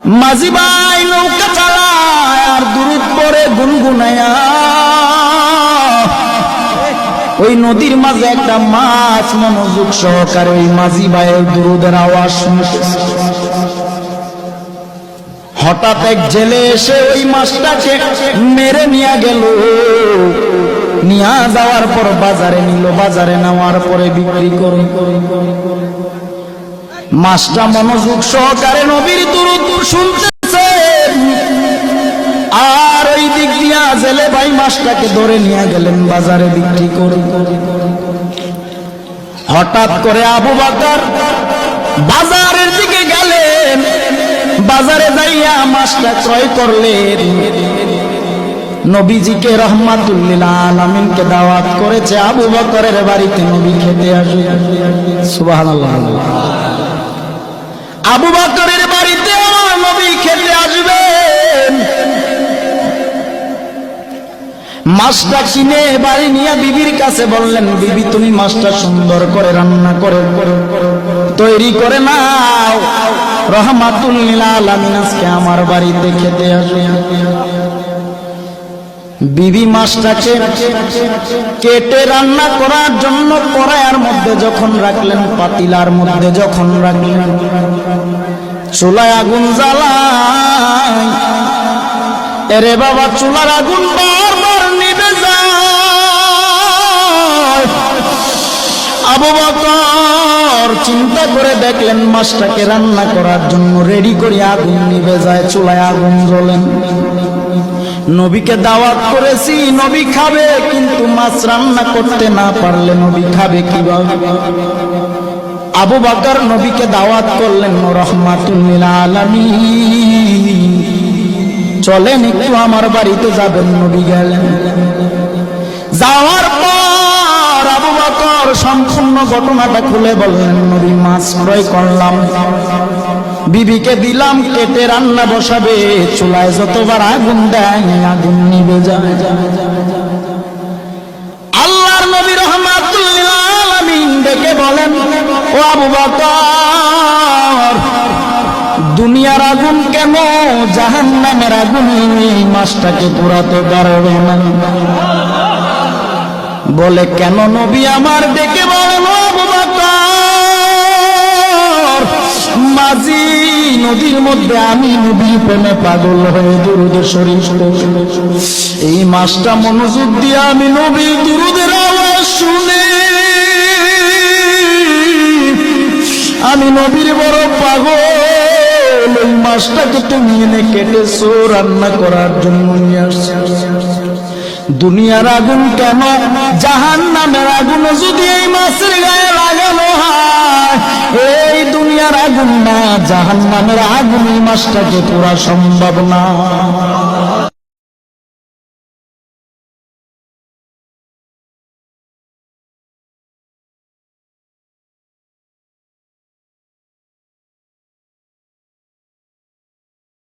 মাঝি ভাই নৌকা চালায় আর দুরূদ পড়ে গুনগুনায়া। ওই নদীর মাঝে একটা মাছ মনোযোগ সহকারে ওই মাঝি ভাইয়ের দুরূদের আওয়াজ শুনতেছে। হঠাৎ এক জেলে এসে ওই মাছটাকে মেরে নিয়ে গেল। নিয়ে যাওয়ার পর বাজারে নিল, বাজারে নেওয়ার পরে বিক্রি করে। মাছটা মনোযোগ সহকারে নবীর দুরূদ শুনতেছে, আর ওই দিক দিয়া জেলে ভাই মাছটাকে ধরে নিয়ে গেলেন বাজারে বিক্রি করে। হঠাৎ করে আবু বকর বাজারের দিকে গেলেন, বাজারে যাইয়া মাছটা ক্রয় করলেন। নবীজিকে রহমাতুল লিল আলামিনকে দাওয়াত করেছে আবু বকরের বাড়িতে নবী খেতে আসবে। সুবহানাল্লাহ। আবু বকরের বাড়িতে আমার নবী খেতে আসবেন। মাছটা কিনে বাড়ি নিয়ে বিবির কাছে বললেন, বিবি তুমি মাছটা সুন্দর করে রান্না করে তৈরি করে নাও, রহমাতুল লিল আলামিন আজকে আমার বাড়িতে খেতে আসবে। বিবি মাছটাকে কেটে রান্না করার জন্য কড়াইয়ের মধ্যে যখন রাখলেন, পাতিলার মধ্যে যখন রাখলেন, চুলায় আগুন জ্বালায়। এরে বাবা, চুলার আগুন বারবার নিভে যায়। আবু বকর চিন্তা করে দেখলেন মাছটাকে রান্না করার জন্য রেডি করে আগুন নিভে যায়, চুলায় আগুন জ্বলেন। নবীকে দাওয়াত করেছি, নবী খাবে, কিন্তু মাছ রান্না করতে না পারলে নবী খাবে কিভাবে? আবু বকর নবীকে দাওয়াত করলেন, রহমাতুল লিল আলামিন চলেন একটু আমার বাড়িতে যাবেন। নবী গেলেন। যাওয়ার পর আবু বকর সম্পূর্ণ ঘটনাটা খুলে বললেন, নবী মাছ ক্রয় করলাম, বিবিকে দিলাম, কেটে রান্না বসাবে, চুলায় যতবার আগুন দেয় আগুন নিভে যায়। আল্লাহর নবী রহমাতুল লিল আলামিন ডেকে বলেন, ও আবু বকর, দুনিয়ার আগুন কেন জাহান্নামের আগুন এই মাছটাকে পোড়াতে পারবে না? বলে কেন? নবী আমার ডেকে বলেন, ও আবু বকর, মাঝি নদীর মধ্যে আমি নবীর প্রেমে পাগল হয়ে দুরূদ শরীফ এই মাছটা মনোযোগ দিয়ে আমি নবীর দুরূদের আওয়াজ শুনে আমি নবীর বড় পাগল। ওই মাছটাকে তুমি এনে কেটেছো, রান্না করার জন্য নিয়ে আসছো। দুনিয়ার আগুন কেন জাহান্নামের আগুন যদি এই মাছের গায়ে লাগানো হয়, এই দুনিয়ার আগুন না জাহান্নামের আগুন এই মাছটাকে পোড়া সম্ভব না।